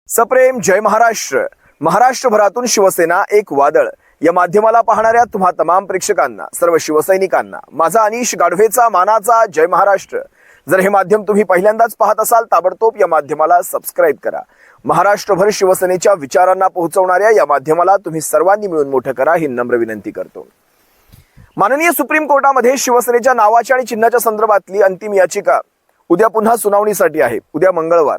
सप्रेम जय महाराष्ट्र. महाराष्ट्रभरातून शिवसेना एक वादळ या माध्यमाला पाहणाऱ्या तुम्हा तमाम प्रेक्षकांना, सर्व शिवसैनिकांना माझा अनिश गाढवेचा मानाचा जय महाराष्ट्र. जर हे माध्यम तुम्ही पहिल्यांदाच पाहत असाल ताबडतोब या माध्यमाला सबस्क्राइब करा. महाराष्ट्रभर शिवसेनेच्या विचारांना पोहोचवणाऱ्या या माध्यमाला तुम्ही सर्वांनी मिळून मोठं करा ही नम्र विनंती करतो. माननीय सुप्रीम कोर्टामध्ये शिवसेनेच्या नावाच्या आणि चिन्हाच्या संदर्भातली अंतिम याचिका उद्या पुन्हा सुनावणीसाठी आहे. उद्या मंगळवार.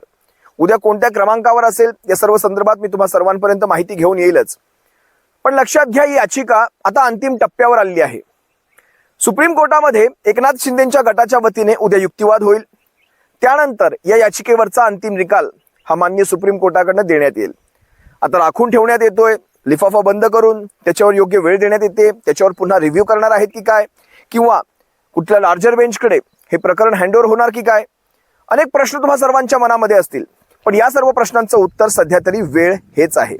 उद्या कोणत्या क्रमांकावर असेल या सर्व संदर्भात मी तुम्हा सर्वांपर्यंत माहिती घेऊन येईलच. पण लक्षात घ्या, ही याचिका आता अंतिम टप्प्यावर आली आहे. सुप्रीम कोर्टामध्ये एकनाथ शिंदेच्या गटाच्या वतीने उद्या युक्तिवाद होईल. त्यानंतर या याचिकेवरचा अंतिम निकाल हा माननीय सुप्रीम कोर्टाकडून देण्यात येईल. आता राखून ठेवण्यात येतोय, लिफाफा बंद करून त्याच्यावर योग्य वेळ देण्यात येते. त्याच्यावर पुन्हा रिव्ह्यू करणार आहेत की काय, किंवा कुठल्या लार्जर बेंचकडे हे प्रकरण हँडओव्हर होणार की काय, अनेक प्रश्न तुम्हा सर्वांच्या मनामध्ये असतील. पण या सर्व प्रश्नांचं उत्तर सध्या तरी वेळ हेच आहे.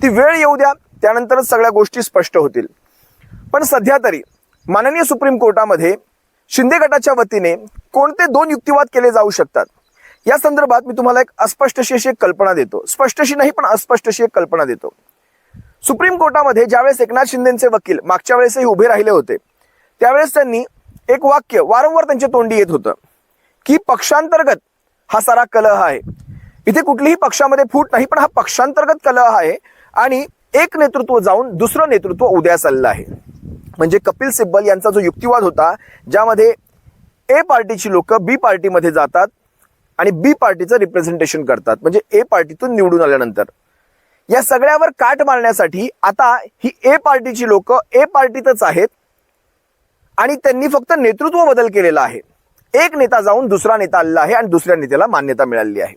ती वेळ येऊ द्या, त्यानंतरच सगळ्या गोष्टी स्पष्ट होतील. पण सध्या तरी माननीय सुप्रीम कोर्टामध्ये शिंदे गटाच्या वतीने कोणते दोन युक्तिवाद केले जाऊ शकतात या संदर्भात मी तुम्हाला एक अस्पष्टशी अशी एक कल्पना देतो. स्पष्टशी नाही पण अस्पष्टशी एक कल्पना देतो. सुप्रीम कोर्टामध्ये ज्यावेळेस एकनाथ शिंदेचे वकील मागच्या वेळेसही उभे राहिले होते, त्यावेळेस त्यांनी एक वाक्य वारंवार त्यांच्या तोंडी येत होतं की पक्षांतर्गत हा सारा कलह आहे. इथे कुठलीही पक्षामध्ये फूट नाही, पण हा पक्षांतर्गत कलह आहे आणि एक नेतृत्व जाऊन दुसरं नेतृत्व उद्या चाललं आहे. म्हणजे कपिल सिब्बल यांचा जो युक्तिवाद होता, ज्यामध्ये ए पार्टीची लोक बी पार्टीमध्ये जातात आणि बी पार्टीचं रिप्रेझेंटेशन करतात, म्हणजे ए पार्टीतून निवडून आल्यानंतर या सगळ्यावर काट मारण्यासाठी आता ही ए पार्टीची लोक ए पार्टीतच आहेत आणि त्यांनी फक्त नेतृत्व बदल केलेला आहे. एक नेता जाऊन दुसरा नेता आलेला आहे आणि दुसऱ्या नेत्याला मान्यता मिळालेली आहे.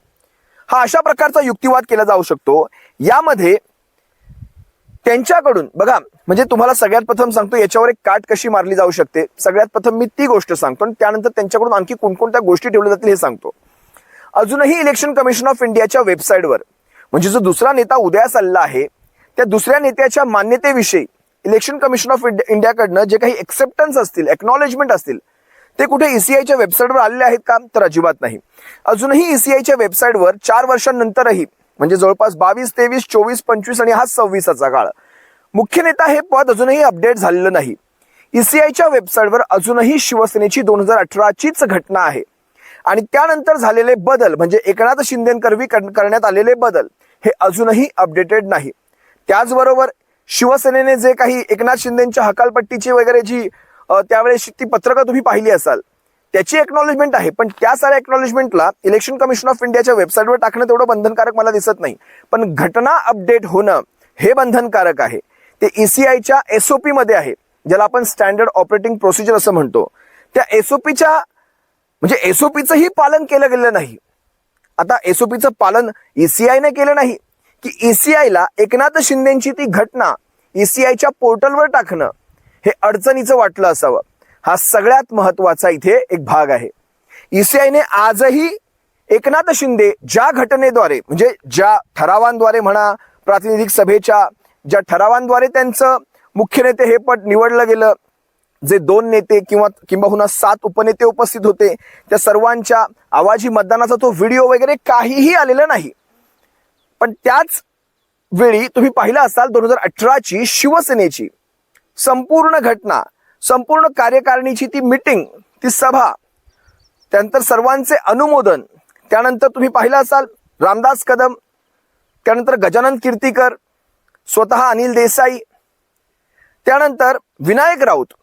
हा अशा प्रकारचा युक्तिवाद केला जाऊ शकतो. यामध्ये त्यांच्याकडून बघा, म्हणजे तुम्हाला सगळ्यात प्रथम सांगतो याच्यावर एक काट कशी मारली जाऊ शकते. सगळ्यात प्रथम मी ती गोष्ट सांगतो आणि त्यानंतर त्यांच्याकडून आणखी कोणकोणत्या गोष्टी ठेवल्या जातील हे सांगतो. अजूनही इलेक्शन कमिशन ऑफ इंडियाच्या वेबसाईटवर, म्हणजे जो दुसरा नेता उद्या चालला आहे त्या दुसऱ्या नेत्याच्या मान्यतेविषयी इलेक्शन कमिशन ऑफ इंडियाकडनं जे काही एक्सेप्टन्स असतील, एक्नॉलेजमेंट असतील, ते कुठे ईसीआयच्या वेबसाईटवर आलेले आहेत का? तर अजिबात नाही. अजूनही ईसीआयच्या वेबसाईटवर 4 वर्षांनंतरही, म्हणजे जवळपास 22, 23, 24, 25 आणि हा 26चा काळ, मुख्य नेता हे पद अजूनही अपडेट झालेलं नाही. ईसीआयच्या वेबसाईटवर अजूनही शिवसेनेची 2018चीच घटना आहे आणि त्यानंतर झालेले बदल, म्हणजे एकनाथ शिंदेकरवी करण्यात आलेले बदल हे अजूनही अपडेटेड नाही. त्याचबरोबर शिवसेनेने जे काही एकनाथ शिंदेच्या हकालपट्टीची वगैरे जी त्यावेळेस ती पत्रकं तुम्ही पाहिली असाल, त्याची एक्नॉलेजमेंट आहे. पण त्या साऱ्या एक्नॉलेजमेंटला इलेक्शन कमिशन ऑफ इंडियाच्या वेबसाईटवर टाकणं तेवढं बंधनकारक मला दिसत नाही. पण घटना अपडेट होणं हे बंधनकारक आहे. ते ईसीआयच्या एसओपी मध्ये आहे, ज्याला आपण स्टँडर्ड ऑपरेटिंग प्रोसिजर असं म्हणतो. त्या एसओपीच्या, म्हणजे एसओपीचंही पालन केलं गेलं नाही. आता एसओपीचं पालन ईसीआयने केलं नाही की ईसीआयला एकनाथ शिंदेची ती घटना ईसीआयच्या पोर्टलवर टाकणं हे अडचणीचं वाटलं असावं. हा सगळ्यात महत्वाचा इथे एक भाग आहे. ईसीआयने आजही एकनाथ शिंदे ज्या घटनेद्वारे, म्हणजे ज्या ठरावांद्वारे म्हणा, प्रातिनिधिक सभेच्या ज्या ठरावांद्वारे त्यांचं मुख्य नेते हे पद निवडलं गेलं, जे 2 नेते किंबहुना 7 उपनेते उपस्थित होते, त्या सर्वांच्या आवाजी मतदानाचा तो व्हिडिओ वगैरे काहीही आलेलं नाही. पण त्याच वेळी तुम्ही पाहिलं असाल 2018ची शिवसेनेची संपूर्ण घटना, संपूर्ण कार्यकारिणीची ती मीटिंग, ती सभा, त्यानंतर सर्वांचे अनुमोदन, त्यानंतर तुम्ही पाहिलं असाल रामदास कदम, त्यानंतर गजानन कीर्तीकर, स्वतः अनिल देसाई, त्यानंतर विनायक राऊत,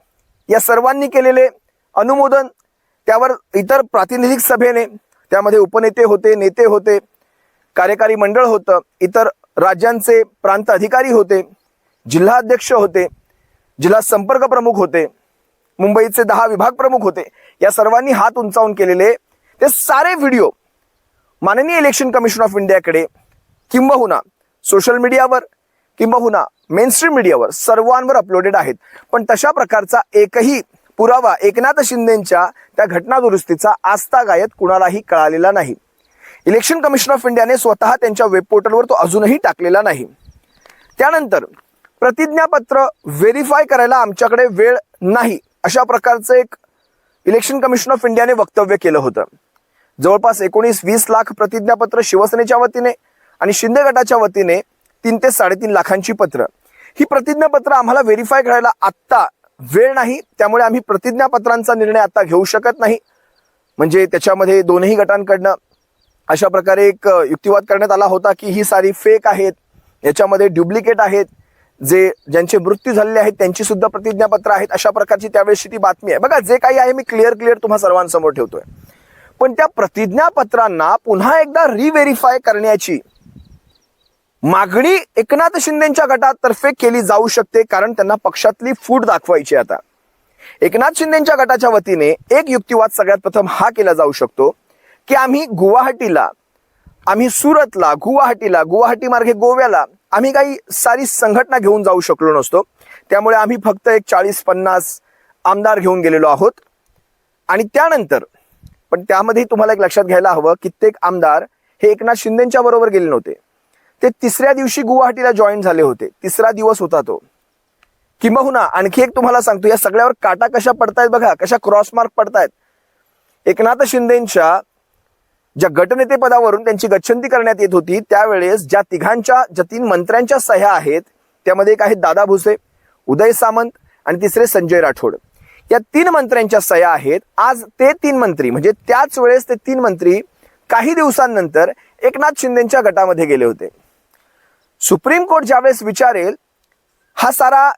या सर्वांनी केलेले अनुमोदन, त्यावर इतर प्रातिनिधिक सभेने, त्यामध्ये उपनेते होते, नेते होते, कार्यकारी मंडळ होतं, इतर राज्यांचे प्रांत अधिकारी होते, जिल्हा अध्यक्ष होते, जिल्हा संपर्क प्रमुख होते, मुंबईचे 10 विभाग प्रमुख होते, या सर्वांनी हात उंचावून केलेले ते सारे व्हिडिओ माननीय इलेक्शन कमिशन ऑफ इंडियाकडे किंबहुना सोशल मीडियावर किंबहुना मेनस्ट्रीम मीडियावर सर्वांवर अपलोडेड आहेत. पण तशा प्रकारचा एकही पुरावा एकनाथ शिंदेच्या त्या घटना दुरुस्तीचा आजतागायत कुणालाही कळालेला नाही. इलेक्शन कमिशन ऑफ इंडियाने स्वतः त्यांच्या वेब पोर्टलवर तो अजूनही टाकलेला नाही. त्यानंतर प्रतिज्ञापत्र व्हेरीफाय करायला आमच्याकडे वेळ नाही, अशा प्रकारचं एक इलेक्शन कमिशन ऑफ इंडियाने वक्तव्य केलं होतं. जवळपास 19-20 लाख प्रतिज्ञापत्र शिवसेनेच्या वतीने आणि शिंदे गटाच्या वतीने 3 ते 3.5 लाखांची पत्र. ही प्रतिज्ञापत्र आम्हाला व्हेरीफाय करायला आत्ता वेळ नाही, त्यामुळे आम्ही प्रतिज्ञापत्रांचा निर्णय आता घेऊ शकत नाही. म्हणजे त्याच्यामध्ये दोनही गटांकडनं अशा प्रकारे एक युक्तिवाद करण्यात आला होता की ही सारी फेक आहेत, याच्यामध्ये डुप्लिकेट आहेत, ज्यांचे मृत्यू झालेले आहेत त्यांची सुद्धा प्रतिज्ञापत्र आहेत, अशा प्रकारची त्यावेळेसची ती बातमी आहे. बघा, जे काही आहे मी क्लिअर तुम्हा सर्वांसमोर ठेवतोय. पण त्या प्रतिज्ञापत्रांना पुन्हा एकदा रिव्हेरीफाय करण्याची मागणी एकनाथ शिंदेच्या गटातर्फे केली जाऊ शकते, कारण त्यांना पक्षातली फूट दाखवायची. आता एकनाथ शिंदेच्या गटाच्या वतीने एक युक्तिवाद सगळ्यात प्रथम हा केला जाऊ शकतो की आम्ही गुवाहाटीला, आम्ही सुरतला, गुवाहाटी मार्गे गोव्याला आम्ही काही सारी संघटना घेऊन जाऊ शकलो नसतो. त्यामुळे आम्ही फक्त एक 40-50 आमदार घेऊन गेलेलो आहोत. आणि त्यानंतर पण त्यामध्ये तुम्हाला एक लक्षात घ्यायला हवं, कित्येक आमदार हे एकनाथ शिंदेच्या बरोबर गेले नव्हते. ते तिसऱ्या दिवशी गुवाहाटीला जॉईन झाले होते. तिसरा दिवस होता तो. किंबहुना आणखी एक तुम्हाला सांगतो, या सगळ्यावर काटा कशा पडतायत बघा, कशा क्रॉस मार्क पडतायत. एकनाथ शिंदेच्या ज्या गटनेते पदावरून त्यांची गच्छंती करण्यात येत होती त्यावेळेस ज्या 3 मंत्र्यांच्या सह्या आहेत, त्यामध्ये एक आहेत दादा भुसे, उदय सामंत आणि तिसरे संजय राठोड. या 3 मंत्र्यांच्या सह्या आहेत. आज ते 3 मंत्री म्हणजे त्याच वेळेस ते 3 मंत्री काही दिवसांनंतर एकनाथ शिंदेच्या गटामध्ये गेले होते. सुप्रीम कोर्ट ज्यावेळेस विचारेल हा सारा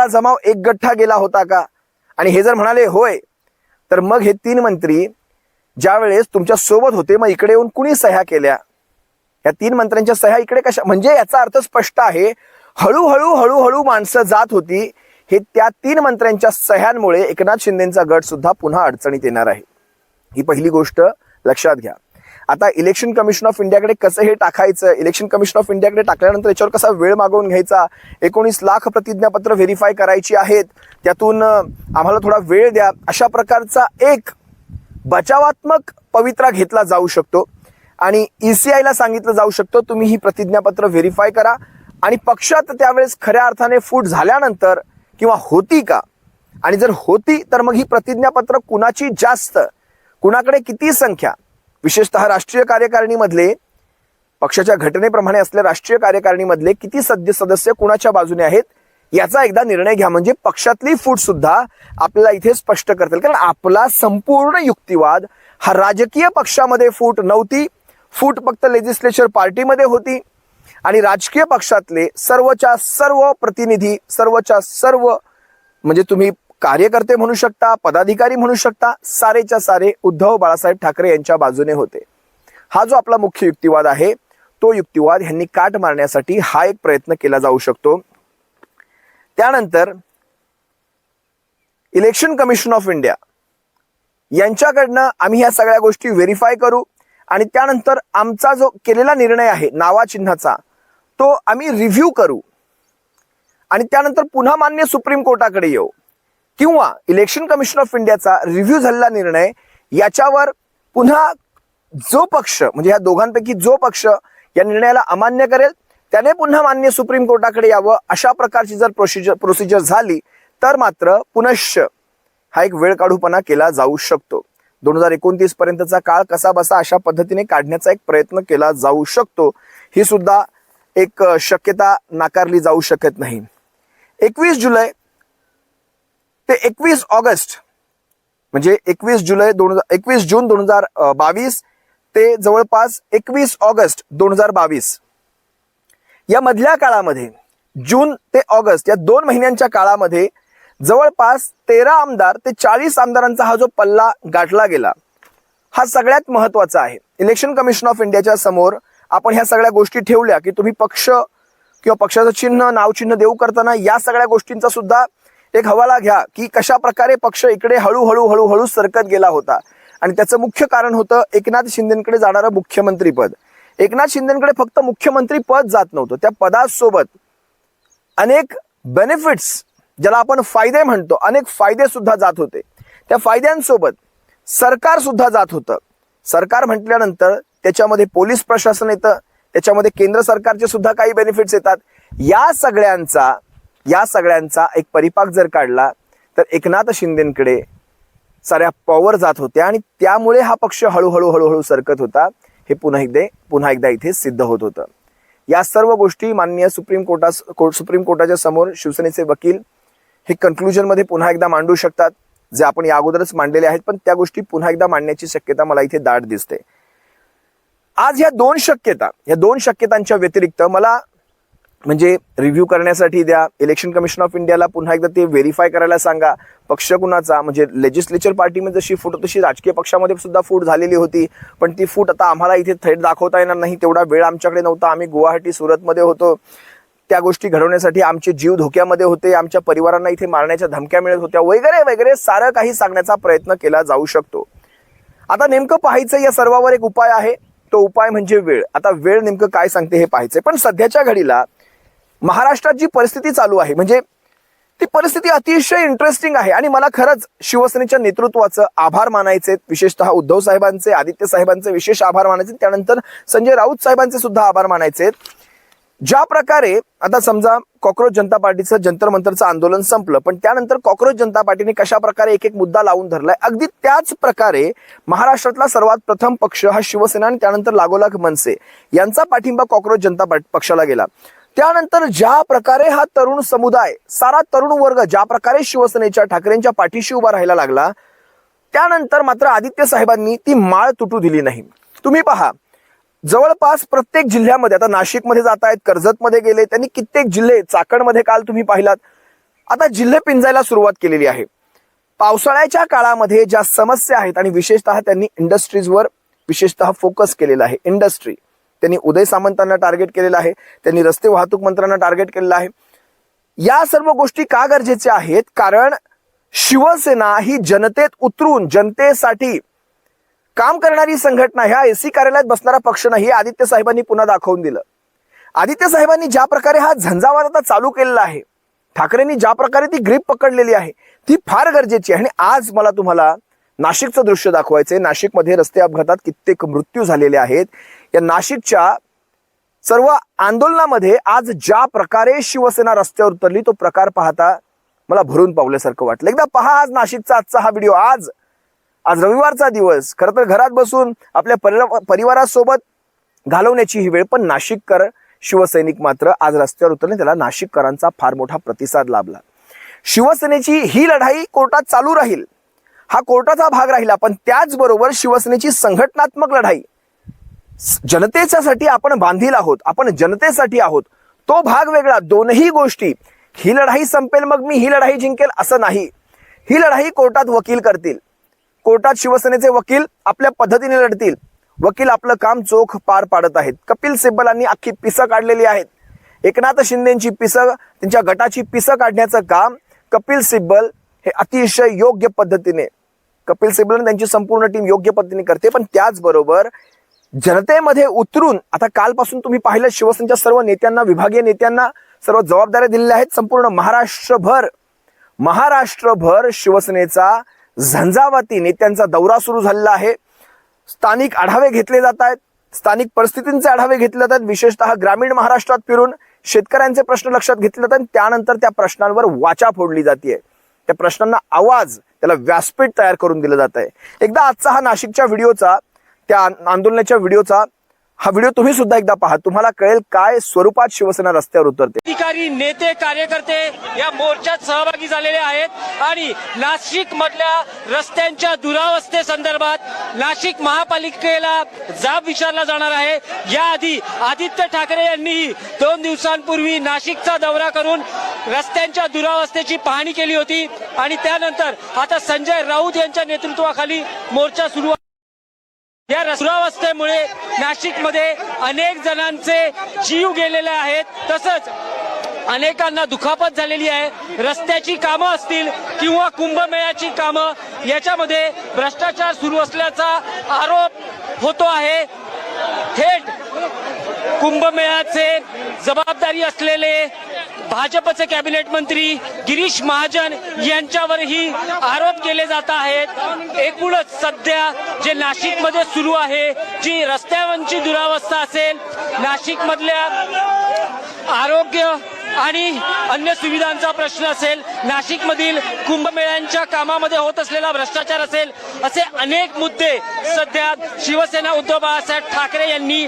जमाव एक गठ्ठा गेला होता का, आणि हे जर म्हणाले होय, तर मग हे 3 मंत्री ज्यावेळेस तुमच्या सोबत होते मग इकडे येऊन कुणी सह्या केल्या? या 3 मंत्र्यांच्या सह्या इकडे कशा? म्हणजे याचा अर्थ स्पष्ट आहे, हळूहळू माणसं जात होती. हे त्या 3 मंत्र्यांच्या सह्यांमुळे एकनाथ शिंदेचा गट सुद्धा पुन्हा अडचणीत येणार आहे. ही पहिली गोष्ट लक्षात घ्या. आता इलेक्शन कमिशन ऑफ इंडियाकडे कसं हे टाकायचं, इलेक्शन कमिशन ऑफ इंडियाकडे टाकल्यानंतर याच्यावर कसा वेळ मागवून घ्यायचा, 19 लाख प्रतिज्ञापत्र व्हेरीफाय करायची आहेत, त्यातून आम्हाला थोडा वेळ द्या, अशा प्रकारचा एक बचावात्मक पवित्रा घेतला जाऊ शकतो. आणि ECIला सांगितलं जाऊ शकतं तुम्ही ही प्रतिज्ञापत्र व्हेरीफाय करा. आणि पक्षात त्यावेळेस खऱ्या अर्थाने फूट झाल्यानंतर किंवा होती का, आणि जर होती तर मग ही प्रतिज्ञापत्र कुणाची जास्त, कुणाकडे किती संख्या, विशेषतः राष्ट्रीय कार्यकारिणीमधले पक्षाच्या घटनेप्रमाणे असलेल्या राष्ट्रीय कार्यकारिणीमधले किती सदस्य कुणाच्या बाजूने आहेत याचा एकदा निर्णय घ्या. म्हणजे पक्षातली फूट सुद्धा आपल्याला इथे स्पष्ट करता येईल. कारण आपला संपूर्ण युक्तिवाद हा राजकीय पक्षामध्ये फूट नव्हती, फूट फक्त लेजिस्लेचर पार्टीमध्ये होती. आणि राजकीय पक्षातले सर्वच्या सर्व प्रतिनिधी, सर्वच्या सर्व म्हणजे तुम्ही कार्यकर्ते म्हणू शकता, पदाधिकारी म्हणू शकता, सारेच्या सारे उद्धव बाळासाहेब ठाकरे यांच्या बाजूने होते. हा जो आपला मुख्य युक्तिवाद आहे तो युक्तिवाद ह्यांनी काट मारण्यासाठी हा एक प्रयत्न केला जाऊ शकतो. त्यानंतर इलेक्शन कमिशन ऑफ इंडिया यांच्याकडनं आम्ही ह्या सगळ्या गोष्टी व्हेरीफाय करू आणि त्यानंतर आमचा जो केलेला निर्णय आहे नावाचिन्हाचा तो आम्ही रिव्ह्यू करू आणि त्यानंतर पुन्हा मान्य सुप्रीम कोर्टाकडे येऊ. किंवा इलेक्शन कमिशन ऑफ इंडियाचा रिव्ह्यू झालेला निर्णय याच्यावर पुन्हा जो पक्ष म्हणजे ह्या दोघांपैकी जो पक्ष या निर्णयाला अमान्य करेल त्याने पुन्हा मान्य सुप्रीम कोर्टाकडे यावं. अशा प्रकारची जर प्रोसिजर झाली तर मात्र पुनश्च हा एक वेळ काढूपणा केला जाऊ शकतो. 2029 पर्यंतचा काळ कसा बसा अशा पद्धतीने काढण्याचा एक प्रयत्न केला जाऊ शकतो. ही सुद्धा एक शक्यता नाकारली जाऊ शकत नाही. 21 जुलै ते 21 ऑगस्ट म्हणजे 21 जून 2022 ते जवळपास 21 ऑगस्ट 2022 या मधल्या काळामध्ये जून ते ऑगस्ट या 2 महिन्यांच्या काळामध्ये जवळपास 13 आमदार ते 40 आमदारांचा हा जो पल्ला गाठला गेला हा सगळ्यात महत्वाचा आहे. इलेक्शन कमिशन ऑफ इंडियाच्या समोर आपण ह्या सगळ्या गोष्टी ठेवल्या की तुम्ही पक्ष किंवा पक्षाचं चिन्ह नाव चिन्ह देऊ करताना या सगळ्या गोष्टींचा सुद्धा एक हवाला घ्या की कशा प्रकारे पक्ष इकडे हळूहळू सरकत गेला होता. आणि त्याचं मुख्य कारण होतं एकनाथ शिंदेकडे जाणारं मुख्यमंत्री पद. एकनाथ शिंदेकडे फक्त मुख्यमंत्री पद जात नव्हतं, त्या पदासोबत अनेक बेनिफिट्स ज्याला आपण फायदे म्हणतो अनेक फायदे सुद्धा जात होते. त्या फायद्यांसोबत सरकार सुद्धा जात होतं. सरकार म्हटल्यानंतर त्याच्यामध्ये पोलीस प्रशासन येतं, त्याच्यामध्ये केंद्र सरकारचे सुद्धा काही बेनिफिट्स येतात. या सगळ्यांचा एक परिपाक जर काढला तर एकनाथ शिंदेकडे साऱ्या पॉवर जात होत्या आणि त्यामुळे हा पक्ष हळूहळू सरकत होता. हे पुन्हा एकदा इथे सिद्ध होत होतं. या सर्व गोष्टी माननीय सुप्रीम कोर्टाच्या समोर शिवसेनेचे वकील हे कन्क्लुजन मध्ये पुन्हा एकदा मांडू शकतात, जे आपण या अगोदरच मांडलेले आहेत, पण त्या गोष्टी पुन्हा एकदा मांडण्याची शक्यता मला इथे दाट दिसते. आज या दोन शक्यतांच्या व्यतिरिक्त मला म्हणजे रिव्ह्यू करण्यासाठी द्या. इलेक्शन कमिशन ऑफ इंडियाला पुन्हा एकदा ते व्हेरीफाय करायला सांगा. पक्ष कुणाचा, म्हणजे लेजिस्लेचर पार्टीमध्ये जशी फूट तशी राजकीय पक्षामध्ये सुद्धा फूट झालेली होती, पण ती फूट आता आम्हाला इथे थेट दाखवता येणार नाही, तेवढा वेळ आमच्याकडे नव्हता. आम्ही गुवाहाटी सुरतमध्ये होतो, त्या गोष्टी घडवण्यासाठी आमचे जीव धोक्यामध्ये होते, आमच्या परिवारांना इथे मारण्याच्या धमक्या मिळत होत्या, वगैरे वगैरे सारं काही सांगण्याचा प्रयत्न केला जाऊ शकतो. आता नेमकं पाहायचं या सर्वावर एक उपाय आहे, तो उपाय म्हणजे वेळ. आता वेळ नेमकं काय सांगते हे पाहायचंय. पण सध्याच्या घडीला महाराष्ट्रात जी परिस्थिती चालू आहे, म्हणजे ती परिस्थिती अतिशय इंटरेस्टिंग आहे आणि मला खरंच शिवसेनेच्या नेतृत्वाचं आभार मानायचे, विशेषतः उद्धव साहेबांचे, आदित्य साहेबांचे विशेष आभार मानायचे, त्यानंतर संजय राऊत साहेबांचे सुद्धा आभार मानायचे. ज्या प्रकारे आता समजा कॉक्रोच जनता पार्टीचं जंतर मंतरचं आंदोलन संपलं, पण त्यानंतर कॉक्रोच जनता पार्टीने कशा प्रकारे एक एक मुद्दा लावून धरलाय, अगदी त्याच प्रकारे महाराष्ट्रातला सर्वात प्रथम पक्ष हा शिवसेना आणि त्यानंतर लागोलाग मनसे यांचा पाठिंबा कॉक्रोच जनता पक्षाला गेला. त्यानंतर ज्या प्रकारे हा तरुण समुदाय, सारा तरुण वर्ग ज्या प्रकारे शिवसेनेच्या ठाकरेंच्या पाठीशी उभा राहायला लागला, त्यानंतर मात्र आदित्य साहेबांनी ती माळ तुटू दिली नाही. तुम्ही पहा, जवळपास प्रत्येक जिल्ह्यामध्ये, आता नाशिकमध्ये जात आहेत, कर्जतमध्ये गेले त्यांनी, कित्येक जिल्हे, चाकणमध्ये काल तुम्ही पाहिलात, आता जिल्हे पिंजायला सुरुवात केलेली आहे. पावसाळ्याच्या काळामध्ये ज्या समस्या आहेत आणि विशेषतः त्यांनी इंडस्ट्रीजवर विशेषतः फोकस केलेला आहे. इंडस्ट्री त्यांनी उदय सामंतांना टार्गेट केलेलं आहे, त्यांनी रस्ते वाहतूक मंत्र्यांना टार्गेट केलेलं आहे. या सर्व गोष्टी का गरजेच्या आहेत? कारण शिवसेना ही जनतेत उतरून जनतेसाठी काम करणारी संघटना, ह्या एसी कार्यालयात बसणारा पक्ष नाही, हे आदित्य साहेबांनी पुन्हा दाखवून दिलं. आदित्य साहेबांनी ज्या प्रकारे हा झंझावात आता चालू केलेला आहे, ठाकरेंनी ज्या प्रकारे ती ग्रीप पकडलेली आहे, ती फार गरजेची आहे. आणि आज मला तुम्हाला नाशिकचं दृश्य दाखवायचंय. नाशिकमध्ये रस्ते अपघातात कित्येक मृत्यू झालेले आहेत. या नाशिकच्या सर्व आंदोलनामध्ये आज ज्या प्रकारे शिवसेना रस्त्यावर उतरली, तो प्रकार पाहता मला भरून पावल्यासारखं वाटलं. एकदा पहा आज नाशिकचा आजचा हा व्हिडिओ. आज रविवारचा दिवस, खरं तर घरात बसून आपल्या परिवारासोबत घालवण्याची ही वेळ, पण नाशिककर शिवसैनिक मात्र आज रस्त्यावर उतरले, त्याला नाशिककरांचा फार मोठा प्रतिसाद लाभला. शिवसेनेची ही लढाई कोर्टात चालू राहील, हा कोर्टाचा भाग राहिला, पण त्याचबरोबर शिवसेनेची संघटनात्मक लढाई, जनतेच्यासाठी आपण बांधील आहोत, आपण जनतेसाठी आहोत, तो भाग वेगळा. दोनही गोष्टी, ही लढाई संपेल मग मी ही लढाई जिंकेल असं नाही. ही लढाई कोर्टात वकील करतील, कोर्टात शिवसेनेचे वकील आपल्या पद्धतीने लढतील. वकील आपलं काम चोख पार पाडत आहेत. कपिल सिब्बलांनी अख्खी पिसं काढलेली आहेत. एकनाथ शिंदेची पिसं, त्यांच्या गटाची पिसं काढण्याचं काम कपिल सिब्बल हे अतिशय योग्य पद्धतीने, कपिल सिब्बल आणि त्यांची संपूर्ण टीम योग्य पद्धतीने करते. पण त्याचबरोबर जनतेमध्ये उतरून, आता कालपासून तुम्ही पाहिलं शिवसेनेच्या सर्व नेत्यांना, विभागीय नेत्यांना सर्व जबाबदाऱ्या दिलेल्या आहेत. संपूर्ण महाराष्ट्रभर शिवसेनेचा झंझावाती नेत्यांचा दौरा सुरू झालेला आहे. स्थानिक आढावे घेतले जात आहेत, स्थानिक परिस्थितींचे आढावे घेतले जातात, विशेषतः ग्रामीण महाराष्ट्रात फिरून शेतकऱ्यांचे प्रश्न लक्षात घेतले जातात. त्यानंतर त्या प्रश्नांवर वाचा फोडली जाते, त्या प्रश्नांना आवाज, त्याला व्यासपीठ तयार करून दिलं जात आहे. एकदा आजचा हा नाशिकच्या व्हिडिओचा, त्या आंदोलनाच्या व्हिडिओचा हा व्हिडिओ तुम्ही सुद्धा एकदा पहा, तुम्हाला कळेल काय स्वरूपात शिवसेना रस्त्यावर उतरते. अधिकारी, नेते, कार्यकर्ते या मोर्चात सहभागी झालेले आहेत आणि नाशिक मधल्या रस्त्यांच्या दुरावस्थेसंदर्भात नाशिक महापालिकेला जाब विचारला जाणार आहे. याआधी आदित्य ठाकरे यांनी 2 दिवसांपूर्वी नाशिकचा दौरा करून रस्त्यांच्या दुरावस्थेची पाहणी केली होती आणि त्यानंतर आता संजय राऊत यांच्या नेतृत्वाखाली मोर्चा सुरू. या दुरावस्थेमुळे नाशिकमध्ये अनेक जणांचे जीव गेलेले आहेत, तसंच अनेकांना दुखापत झालेली आहे. रस्त्याची कामं असतील किंवा कुंभमेळ्याची कामं, याच्यामध्ये भ्रष्टाचार सुरू असल्याचा आरोप होतो आहे. थेट कुंभमेळ्याचे जबाबदारी असलेले भाजपचे कॅबिनेट मंत्री गिरीश महाजन यांच्यावरही आरोप केले जात आहेत। एकूणच सध्या जे नाशिकमध्ये सुरू आहे, जी रस्त्यांची दुरावस्था असेल, नाशिक मधल्या आरोग्य आणि अन्य सुविधांचा प्रश्न असेल, नाशिकमधील कुंभमेळ्यांच्या कामामध्ये होत असलेला भ्रष्टाचार असेल, असे अनेक मुद्दे सध्या शिवसेना उद्धव बाळासाहेब ठाकरे यांनी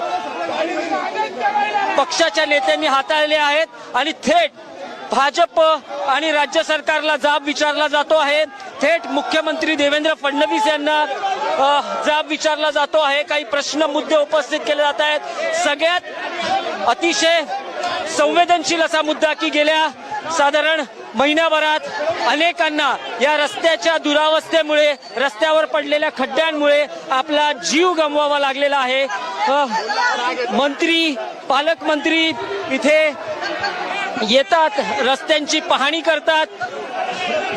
पक्षाच्या नेत्यांनी हाताळले आहेत आणि थेट भाजप आणि राज्य सरकारला जाब विचारला जातो आहे। थेट मुख्यमंत्री देवेंद्र फडणवीस यांना जाब विचारला जातो आहे। काही प्रश्न मुद्दे उपस्थित केले जात आहेत। सगळ्यात अतिशय संवेदनशील असा मुद्दा की गेल्या साधारण महिनाभरात अनेकांना या रस्त्याच्या दुरावस्थेमुळे, रस्त्यावर पडलेल्या खड्ड्यांमुळे आपला जीव गमवावा लागलेला आहे। मंत्री, पालकमंत्री इथे येतात, रस्त्यांची पाहणी करतात,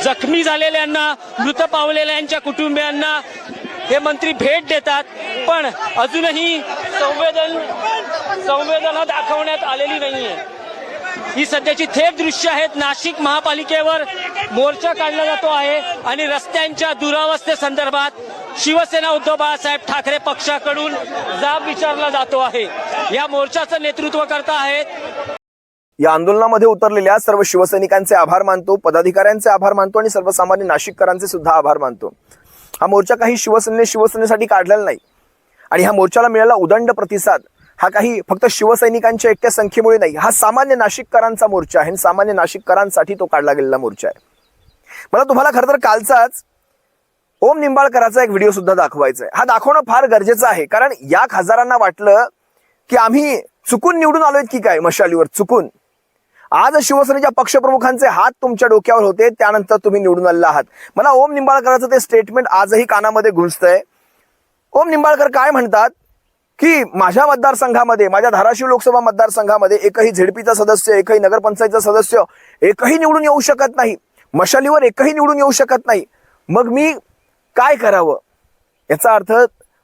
जखमी झालेल्यांना, मृत पावलेल्यांच्या कुटुंबियांना हे मंत्री भेट देतात, पण अजूनही संवेदना दाखवण्यात आलेली नाहीये। ही सध्याची थेट दृश्य आहेत। नाशिक महापालिकेवर मोर्चा काढला जातो आहे आणि रस्त्यांच्या दुरावस्थेसंदर्भात शिवसेना उद्धव बाळासाहेब ठाकरे पक्षाकडून जाब विचारला जातो आहे। या मोर्चाचं नेतृत्व करत आहेत। या आंदोलनामध्ये उतरलेल्या सर्व शिवसैनिकांचे आभार मानतो, पदाधिकाऱ्यांचे आभार मानतो आणि सर्वसामान्य नाशिककरांचे सुद्धा आभार मानतो। हा मोर्चा काही शिवसेनेसाठी काढलेला नाही आणि ह्या मोर्चाला मिळालेला उदंड प्रतिसाद हा काही फक्त शिवसैनिकांच्या एकट्या संख्येमुळे नाही, हा सामान्य नाशिककरांचा मोर्चा आहे। सामान्य नाशिककरांसाठी तो काढला गेलेला मोर्चा आहे। मला तुम्हाला खरं तर कालचाच ओम निंबाळकरांचा एक व्हिडिओ सुद्धा दाखवायचा आहे। हा दाखवणं फार गरजेचं आहे, कारण या खासदारांना वाटलं की आम्ही चुकून निवडून आलोय की काय, मशालीवर चुकून। आज शिवसेनेच्या पक्षप्रमुखांचे हात तुमच्या डोक्यावर होते, त्यानंतर तुम्ही निवडून आलेला आहात। मला ओम निंबाळकरांचं ते स्टेटमेंट आजही कानामध्ये घुसतंय। ओम निंबाळकर काय म्हणतात की माझ्या मतदारसंघामध्ये, माझ्या धाराशिव लोकसभा मतदारसंघामध्ये एकही झेडपीचा सदस्य, एकही नगरपंचायतचा सदस्य एकही निवडून येऊ शकत नाही, मशालीवर एकही निवडून येऊ शकत नाही, मग मी काय करावं? याचा अर्थ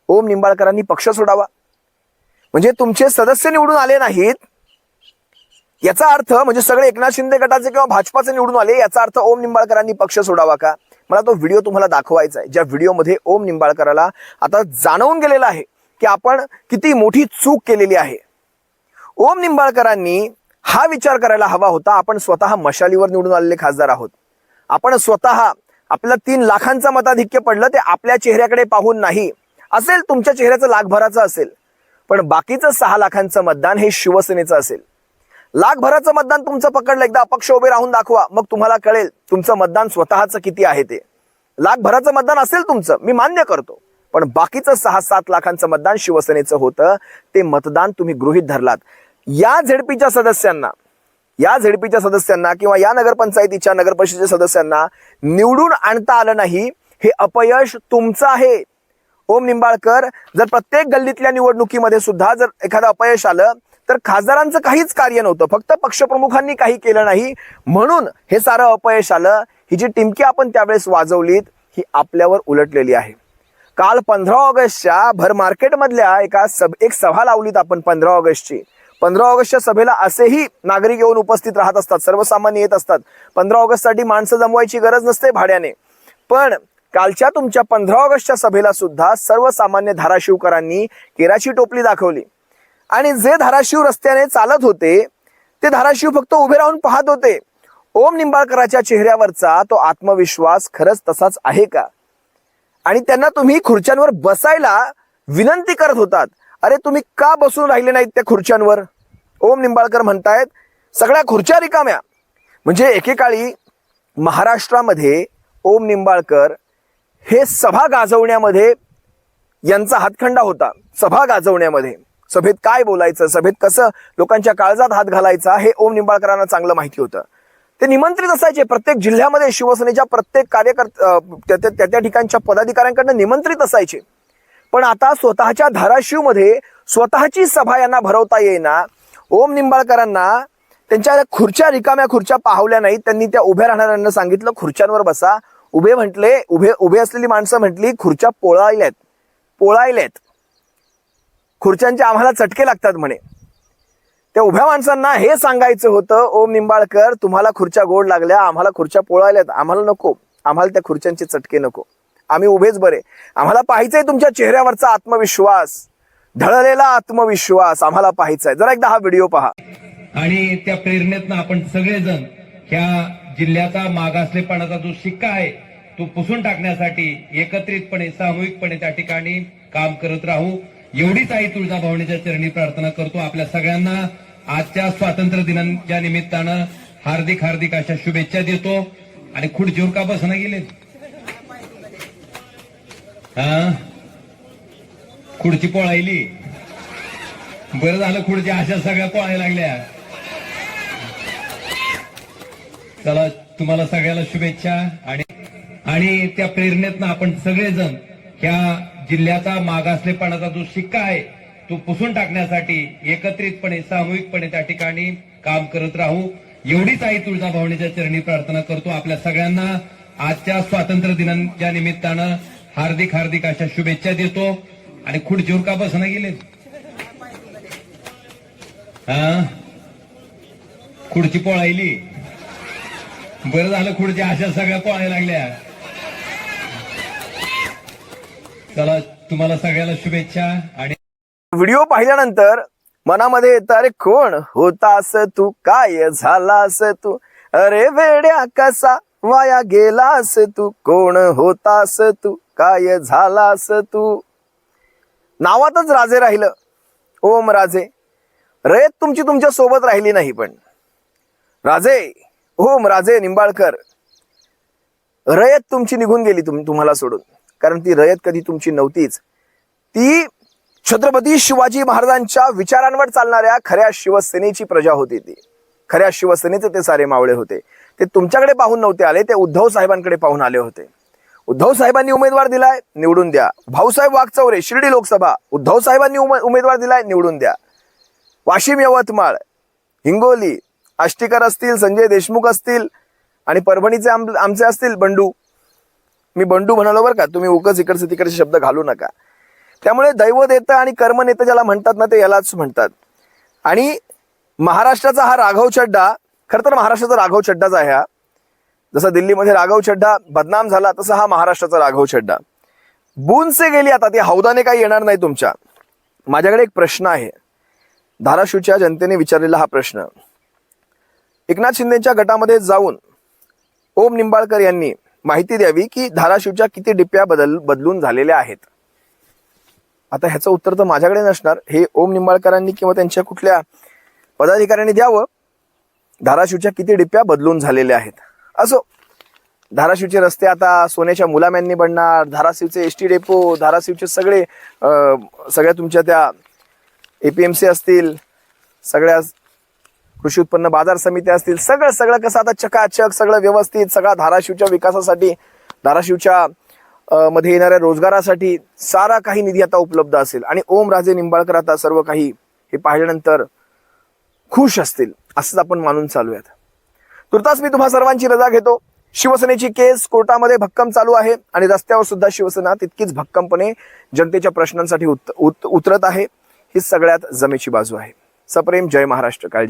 ओम निंबाळकरांनी पक्ष सोडावा, म्हणजे तुमचे सदस्य निवडून आले नाहीत याचा अर्थ म्हणजे सगळे एकनाथ शिंदे गटाचे किंवा भाजपाचे निवडून आले, याचा अर्थ ओम निंबाळकरांनी पक्ष सोडावा का? मला तो व्हिडिओ तुम्हाला दाखवायचा आहे, ज्या व्हिडिओमध्ये ओम निंबाळकराला आता जाणवून गेलेला आहे की आपण किती मोठी चूक केलेली आहे। ओम निंबाळकरांनी हा विचार करायला हवा होता, आपण स्वतः मशालीवर निवडून आलेले खासदार आहोत, आपण स्वतः आपल्याला 3 लाखांचं मताधिक्य पडलं, ते आपल्या चेहऱ्याकडे पाहून नाही, असेल तुमच्या चेहऱ्याचं लाखभराचं असेल, पण बाकीचं 6 लाखांचं मतदान हे शिवसेनेचं असेल। लाखभराचं मतदान तुमचं पकडलं, एकदा अपक्ष उभे राहून दाखवा, मग तुम्हाला कळेल तुमचं मतदान स्वतःचं किती आहे ते। लाखभराचं मतदान असेल तुमचं, मी मान्य करतो, पण बाकीचं 6-7 लाखांचं मतदान शिवसेनेचं होतं, ते मतदान तुम्ही गृहीत धरलात। या झेडपीच्या सदस्यांना किंवा या नगरपंचायतीच्या नगरपरिषदेच्या सदस्यांना निवडून आणता आलं नाही, हे अपयश तुमचं आहे। ओम निंबाळकर, जर प्रत्येक गल्लीतल्या निवडणुकीमध्ये सुद्धा जर एखादं अपयश आलं तर खासदारांचं काहीच कार्य नव्हतं, फक्त पक्षप्रमुखांनी काही केलं नाही म्हणून हे सारं अपयश आलं। ही जी टिमकी आपण त्यावेळेस वाजवलीत ही आपल्यावर उलटलेली आहे। काल 15 ऑगस्टच्या भर मार्केटमधल्या एक सभा लावलीत आपण 15 ऑगस्टची। 15 ऑगस्टच्या सभेला असेही नागरिक येऊन उपस्थित राहत असतात, सर्वसामान्य येत असतात। 15 ऑगस्टसाठी माणसं जमवायची गरज नसते भाड्याने, पण कालच्या तुमच्या 15 ऑगस्टच्या सभेला सुद्धा सर्वसामान्य धाराशिवकरांनी केराची टोपली दाखवली आणि जे धाराशिव रस्त्याने चालत होते ते धाराशिव फक्त उभे राहून पाहत होते। ओम निंबाळकरांच्या चेहऱ्यावरचा तो आत्मविश्वास खरंच तसाच आहे का? आणि त्यांना तुम्ही खुर्च्यांवर बसायला विनंती करत होतात, अरे तुम्ही का बसून राहिले नाहीत त्या खुर्च्यांवर? ओम निंबाळकर म्हणतायत सगळ्या खुर्च्या रिकाम्या। म्हणजे एकेकाळी महाराष्ट्रामध्ये ओम निंबाळकर हे सभा गाजवण्यामध्ये यांचा हातखंडा होता। सभा गाजवण्यामध्ये, सभेत काय बोलायचं, सभेत कसं लोकांच्या काळजात हात घालायचा, हे ओम निंबाळकरांना चांगलं माहिती होतं। ते निमंत्रित असायचे प्रत्येक जिल्ह्यामध्ये, शिवसेनेच्या प्रत्येक कार्यकर्त्या त्या ठिकाणच्या पदाधिकाऱ्यांकडून निमंत्रित असायचे। पण आता स्वतःच्या धाराशिवमध्ये स्वतःची सभा यांना भरवता येईना। ओम निंबाळकरांना त्यांच्या खुर्च्या रिकाम्या खुर्च्या पाहवल्या नाहीत, त्यांनी त्या उभ्या राहणाऱ्यांना सांगितलं खुर्च्यांवर बसा। उभे असलेली माणसं म्हटली खुर्च्या पोळायल्यात, खुर्च्यांचे आम्हाला चटके लागतात म्हणे। त्या उभ्या माणसांना हे सांगायचं होतं, ओम निंबाळकर तुम्हाला खुर्च्या गोड लागल्या, आम्हाला खुर्च्या पोळायल्यात, आम्हाला नको, आम्हाला त्या खुर्च्यांचे चटके नको, आम्ही उभेच बरे, आम्हाला पाहायचंय तुमच्या चेहऱ्यावरचा आत्मविश्वास, ढळलेला आत्मविश्वास आम्हाला पाहायचाय. जरा एकदा हा व्हिडिओ पहा. आणि त्या प्रेरणेतनं आपण सगळेजण ह्या जिल्ह्याचा मागासलेपणाचा जो शिक्का आहे तो पुसून टाकण्यासाठी एकत्रितपणे सामूहिकपणे त्या ठिकाणी काम करत राहू एवढीच आई तुळजाभवानीच्या चरणी प्रार्थना करतो. आपल्या सगळ्यांना आजच्या स्वातंत्र्य दिनाच्या निमित्तानं हार्दिक हार्दिक अशा शुभेच्छा देतो. आणि खुर्चीवर का बसना गेले? खुर्ची पोळायली, बरं झालं खुर्ची अशा सगळ्या पोळायला लागल्या. चला तुम्हाला सगळ्याला शुभेच्छा. आणि त्या प्रेरणेतनं आपण सगळेजण ह्या जिल्ह्याचा मागासलेपणाचा जो शिक्का आहे तो पुसून टाकण्यासाठी एकत्रितपणे सामूहिकपणे त्या ठिकाणी काम करत राहू एवढीच आई तुळजाभवानीच्या चरणी प्रार्थना करतो. आपल्या सगळ्यांना आजच्या स्वातंत्र्य दिनाच्या निमित्तानं हार्दिक हार्दिक अशा शुभेच्छा देतो. आणि खुर्चीवर का बसना गेले? खुर्ची पोळायली, बरं झालं खुर्ची अशा सगळ्या पोळायला लागल्या. चला तुम्हाला सगळ्याला शुभेच्छा. आणि व्हिडिओ पाहिल्यानंतर मनामध्ये येतं, अरे कोण होतास तू, काय झालास तू, अरे वेड्या कसा वाया गेलास तू, कोण होतास तू, काय झालास तू. नावातच राजे राहिलं, ओम राजे. रयत तुमची तुमच्या सोबत राहिली नाही, पण राजे ओम राजे निंबाळकर रयत तुमची निघून गेली तुम्हाला सोडून. कारण ती रयत कधी तुमची नव्हतीच, ती छत्रपती शिवाजी महाराजांच्या विचारांवर चालणाऱ्या खऱ्या शिवसेनेची प्रजा होती. ती खऱ्या शिवसेनेचे ते सारे मावळे होते. ते तुमच्याकडे पाहून नव्हते आले, ते उद्धव साहेबांकडे पाहून आले होते. उद्धव साहेबांनी उमेदवार दिलाय, निवडून द्या. भाऊसाहेब वागचौरे शिर्डी लोकसभा, उद्धव साहेबांनी उमेदवार दिलाय, निवडून द्या. वाशिम, यवतमाळ, हिंगोली, आष्टीकर असतील, संजय देशमुख असतील, आणि परभणीचे आमचे असतील बंडू. मी बंडू म्हणालो बरं का, तुम्ही उगाच इकडचे तिकडचे शब्द घालू नका. त्यामुळे दैव देतं आणि कर्म नेतं ज्याला म्हणतात ना, ते यालाच म्हणतात. आणि महाराष्ट्राचा हा राघव चड्डा, खरं तर महाराष्ट्राचा राघव चड्डाच आहे हा. जसा दिल्लीमध्ये राघव चड्डा बदनाम झाला, तसा हा महाराष्ट्राचा राघव चड्डा. बूनसे गेली आता, ती हौदाने काही येणार नाही तुमच्या. माझ्याकडे एक प्रश्न आहे, धाराशिवच्या जनतेने विचारलेला हा प्रश्न. एकनाथ शिंदेच्या गटामध्ये जाऊन ओम निंबाळकर यांनी माहिती द्यावी की धाराशिवच्या किती डिप्या बदलून झालेल्या आहेत. आता ह्याचं उत्तर तर माझ्याकडे नसणार, हे ओम निंबाळकरांनी किंवा त्यांच्या कुठल्या पदाधिकाऱ्यांनी द्यावं. धाराशिवच्या किती डिप्या बदलून झालेल्या आहेत. असो, धाराशिवचे रस्ते आता सोन्याच्या मुलाम्यांनी बनणार, धाराशिवचे एसटी डेपो, धाराशिवचे सगळ्या तुमच्या त्या APMC असतील, सगळ्या कृषी उत्पन्न बाजार समित्या असतील, सगळं कसं आता चकाचक, सगळं व्यवस्थित, सगळा धाराशिवच्या विकासासाठी, धाराशिवच्या मध्ये येणाऱ्या रोजगारासाठी सारा काही निधी आता उपलब्ध असेल. आणि ओम राजे निंबाळकर आता सर्व काही हे पाहिल्यानंतर खुश असतील, असंच आपण मानून चालूयात. तुर्तास मी तुम्हा सर्वांची रजा घेतो. शिवसेनेची केस कोर्टामध्ये भक्कम चालू आहे आणि रस्त्यावर सुद्धा शिवसेना तितकीच भक्कमपणे जनतेच्या प्रश्नांसाठी उतरत आहे. ही सगळ्यात जमेची बाजू आहे. सप्रेम जय महाराष्ट्र. काळजी.